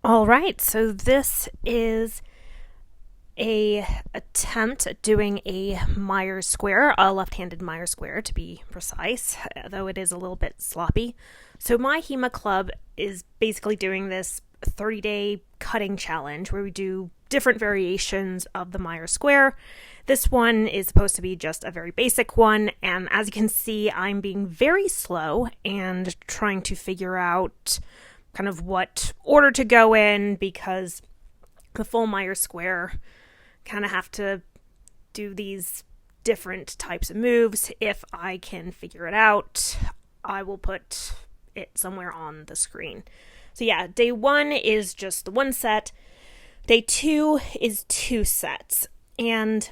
All right, so this is a attempt at doing a Myers square, a left-handed Myers square to be precise, though it is a little bit sloppy. So my HEMA club is basically doing this 30-day cutting challenge where we do different variations of the Myers square. This one is supposed to be just a very basic one, and as you can see, I'm being very slow and trying to figure out kind of what order to go in because the full Myers square kind of have to do these different types of moves. If I can figure it out, I will put it somewhere on the screen. So yeah, day one is just the one set. Day two is two sets. And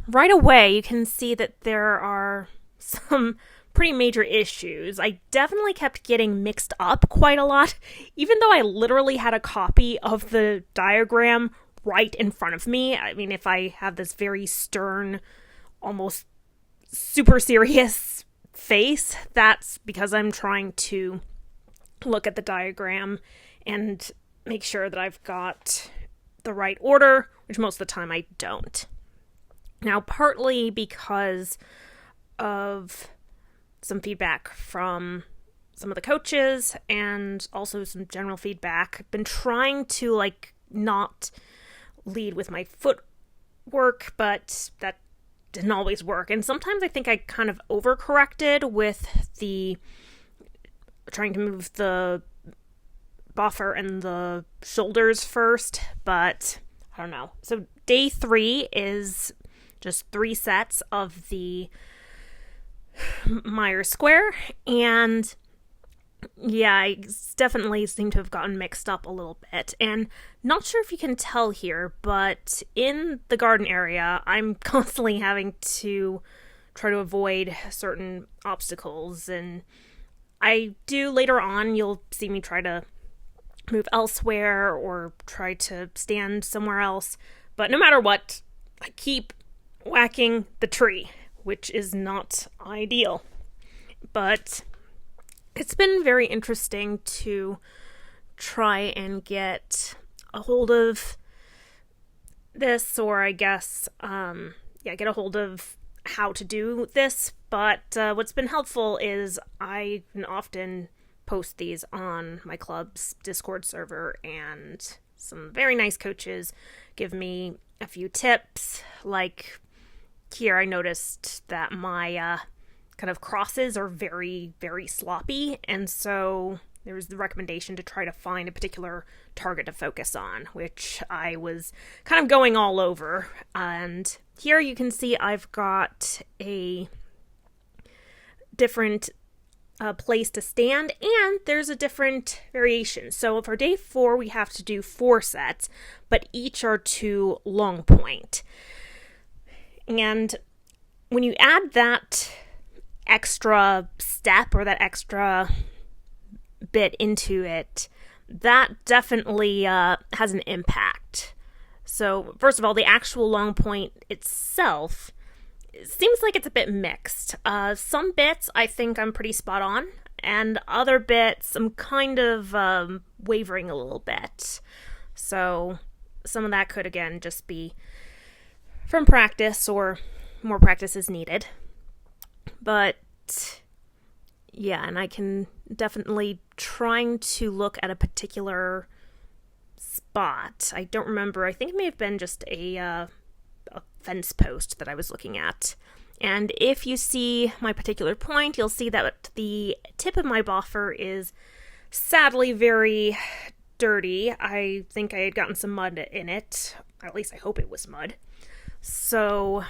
right away, you can see that there are some pretty major issues. I definitely kept getting mixed up quite a lot, even though I literally had a copy of the diagram right in front of me. I mean, if I have this very stern, almost super serious face, that's because I'm trying to look at the diagram and make sure that I've got the right order, which most of the time I don't. Now, partly because of some feedback from some of the coaches and also some general feedback, I've been trying to not lead with my footwork, but that didn't always work. And sometimes I think I kind of overcorrected with the trying to move the buffer and the shoulders first, but I don't know. So day three is just three sets of the Myers square, and yeah, I definitely seem to have gotten mixed up a little bit. And not sure if you can tell here, but in the garden area, I'm constantly having to try to avoid certain obstacles. And I do later on, you'll see me try to move elsewhere or try to stand somewhere else. But no matter what, I keep whacking the tree, which is not ideal. But it's been very interesting to try and get a hold of this, or I guess, get a hold of how to do this. But what's been helpful is I can often post these on my club's Discord server, and some very nice coaches give me a few tips. Like here, I noticed that my kind of crosses are very, very sloppy, and so there was the recommendation to try to find a particular target to focus on, which I was kind of going all over. And here you can see I've got a different place to stand, and there's a different variation. So for day four, we have to do four sets, but each are to long point. And when you add that extra step or that extra bit into it, that definitely has an impact. So first of all, the actual long point itself seems like it's a bit mixed. Some bits I think I'm pretty spot on, and other bits I'm kind of wavering a little bit. So some of that could again just be from practice, or more practice is needed. But yeah, and I can definitely trying to look at a particular spot. I don't remember. I think it may have been just a fence post that I was looking at. And if you see my particular point, you'll see that the tip of my buffer is sadly very dirty. I think I had gotten some mud in it. At least I hope it was mud. So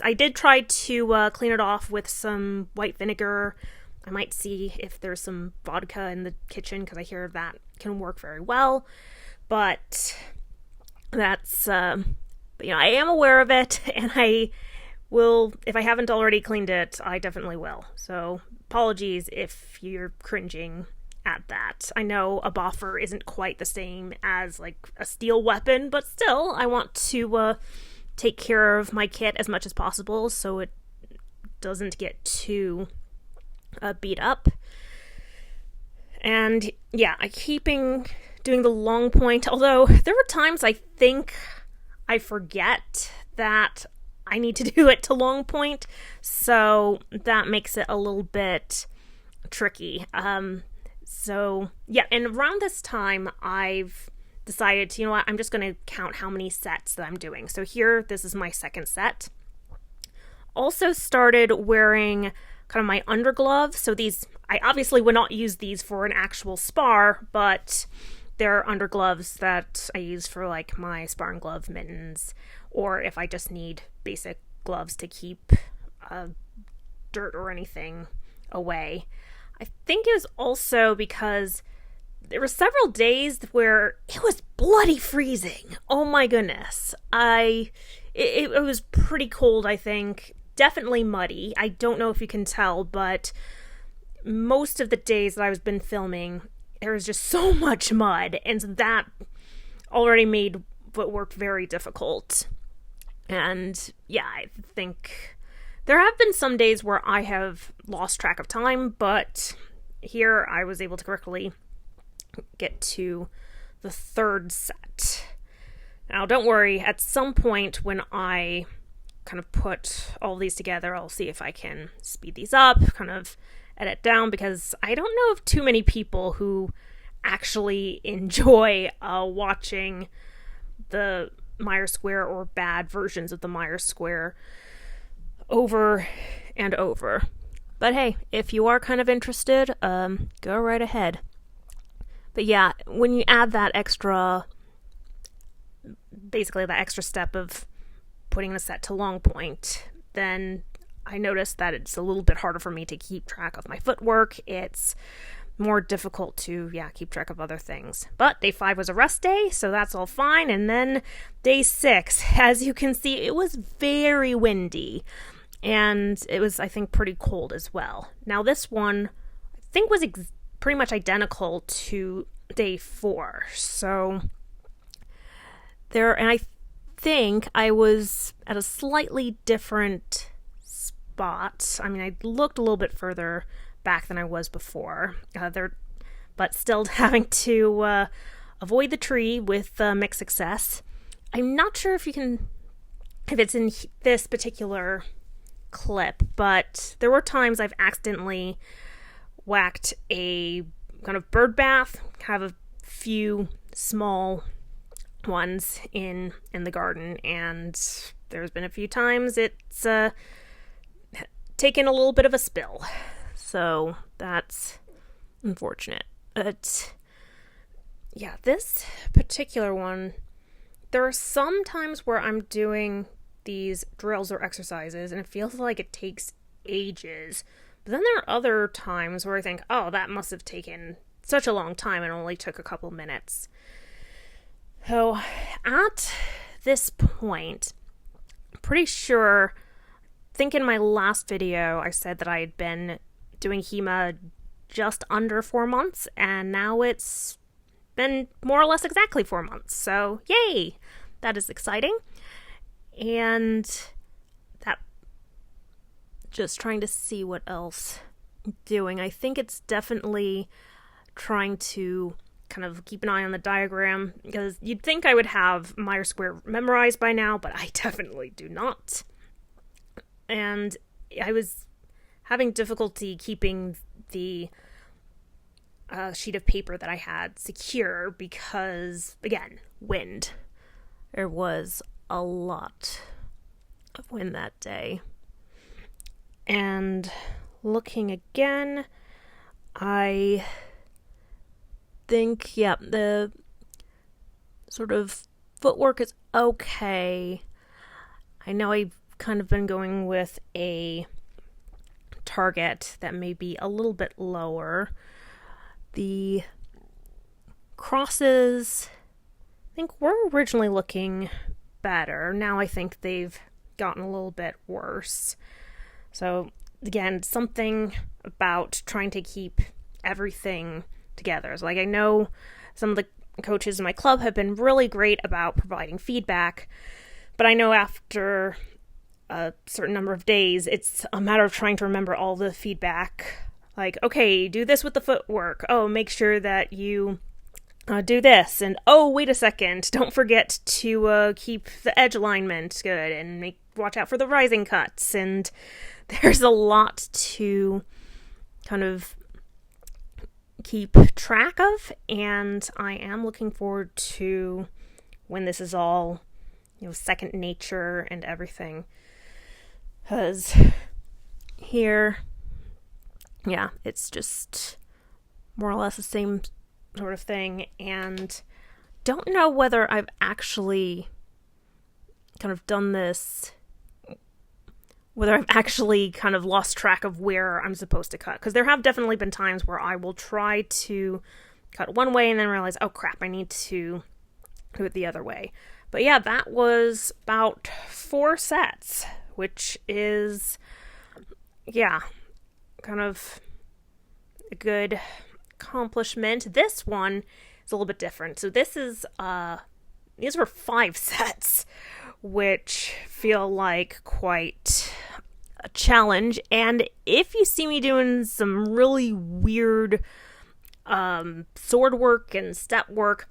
I did try to clean it off with some white vinegar. I might see if there's some vodka in the kitchen, because I hear that can work very well. But that's, I am aware of it, and I will, if I haven't already cleaned it, I definitely will. So apologies if you're cringing at that. I know a boffer isn't quite the same as a steel weapon, but still, I want to take care of my kit as much as possible so it doesn't get too beat up. And yeah, I'm keeping doing the long point, although there were times I think I forget that I need to do it to long point, so that makes it a little bit tricky. So yeah, and around this time I've decided to, I'm just going to count how many sets that I'm doing. So here, this is my second set. Also started wearing kind of my undergloves. So these, I obviously would not use these for an actual spar, but they're undergloves that I use for like my sparring glove mittens, or if I just need basic gloves to keep dirt or anything away. I think it was also because there were several days where it was bloody freezing. Oh my goodness. It was pretty cold, I think. Definitely muddy. I don't know if you can tell, but most of the days that I've been filming, there was just so much mud, and that already made footwork very difficult. And yeah, I think there have been some days where I have lost track of time, but here I was able to correctly get to the third set. Now, don't worry, at some point when I kind of put all these together, I'll see if I can speed these up, kind of edit down, because I don't know of too many people who actually enjoy watching the Myers Square or bad versions of the Myers Square over and over. But hey, if you are kind of interested, go right ahead. But yeah, when you add that extra, basically that extra step of putting the set to long point, then I noticed that it's a little bit harder for me to keep track of my footwork. It's more difficult to, keep track of other things. But day 5 was a rest day, so that's all fine. And then day 6, as you can see, it was very windy. And it was, I think, pretty cold as well. Now this one, I think, was pretty much identical to day 4. So and I think I was at a slightly different spot. I mean, I looked a little bit further back than I was before. But still having to avoid the tree with mixed success. I'm not sure if it's in this particular clip, but there were times I've accidentally whacked a kind of bird bath, have a few small ones in the garden, and there's been a few times it's taken a little bit of a spill, so that's unfortunate. But yeah, this particular one, there are some times where I'm doing these drills or exercises and it feels like it takes ages. But then there are other times where I think, oh, that must have taken such a long time and only took a couple minutes. So at this point, I'm pretty sure, I think in my last video I said that I had been doing HEMA just under 4 months, and now it's been more or less exactly 4 months. So yay! That is exciting. And that, just trying to see what else I'm doing. I think it's definitely trying to kind of keep an eye on the diagram, because you'd think I would have Myers Square memorized by now, but I definitely do not. And I was having difficulty keeping the sheet of paper that I had secure because, again, wind. There was a lot of wind that day. And looking again, I think, the sort of footwork is okay. I know I've kind of been going with a target that may be a little bit lower. The crosses, I think, were originally looking better. Now I think they've gotten a little bit worse. So again, something about trying to keep everything together. So, I know some of the coaches in my club have been really great about providing feedback, but I know after a certain number of days, it's a matter of trying to remember all the feedback. Like, okay, do this with the footwork. Oh, make sure that you do this, and oh, wait a second, don't forget to keep the edge alignment good, and watch out for the rising cuts, and there's a lot to kind of keep track of, and I am looking forward to when this is all, second nature and everything, because here, yeah, it's just more or less the same sort of thing, and don't know whether I've actually kind of done this, whether I've actually kind of lost track of where I'm supposed to cut, because there have definitely been times where I will try to cut one way and then realize, oh crap, I need to do it the other way. But yeah, that was about 4 sets, which is, yeah, kind of a good accomplishment. This one is a little bit different. So this is these were 5 sets, which feel like quite a challenge. And if you see me doing some really weird sword work and step work,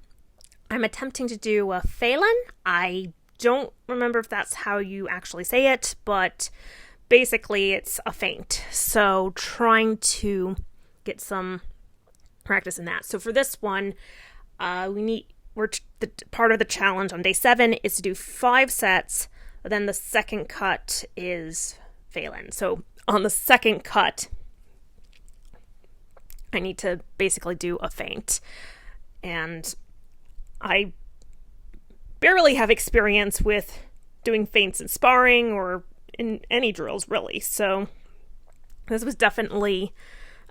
I'm attempting to do a Phelan. I don't remember if that's how you actually say it, but basically it's a feint. So trying to get some practice in that. So for this one, part of the challenge on day 7 is to do 5 sets, but then the second cut is Phelan. So on the second cut, I need to basically do a feint. And I barely have experience with doing feints in sparring or in any drills, really. So this was definitely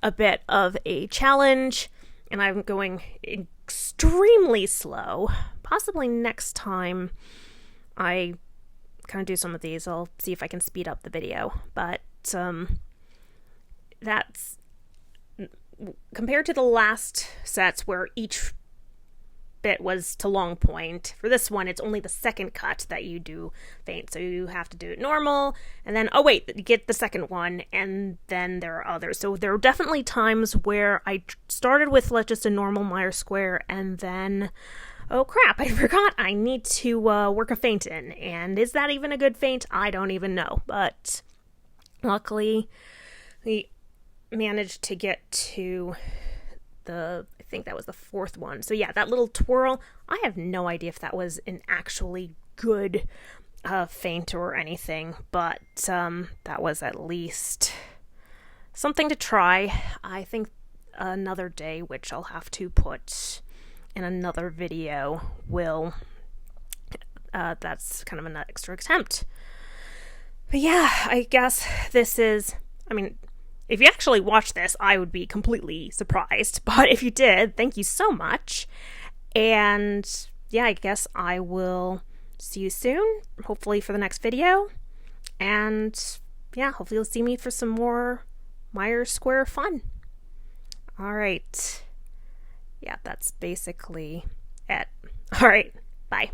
a bit of a challenge, and I'm going extremely slow. Possibly next time I kind of do some of these, I'll see if I can speed up the video. But that's compared to the last sets where each bit was to long point. For this one, it's only the second cut that you do feint, so you have to do it normal, and then you get the second one, and then there are others. So there are definitely times where I started with just a normal Myers square, and then oh crap, I forgot I need to work a feint in, and is that even a good feint? I don't even know, but luckily we managed to get to I think that was the 4th one. So yeah, that little twirl, I have no idea if that was an actually good feint or anything, but that was at least something to try. I think another day, which I'll have to put in another video, that's kind of an extra attempt. But yeah, I guess this is, if you actually watch this, I would be completely surprised. But if you did, thank you so much. And yeah, I guess I will see you soon, hopefully for the next video. And yeah, hopefully you'll see me for some more Myers Square fun. All right. Yeah, that's basically it. All right. Bye.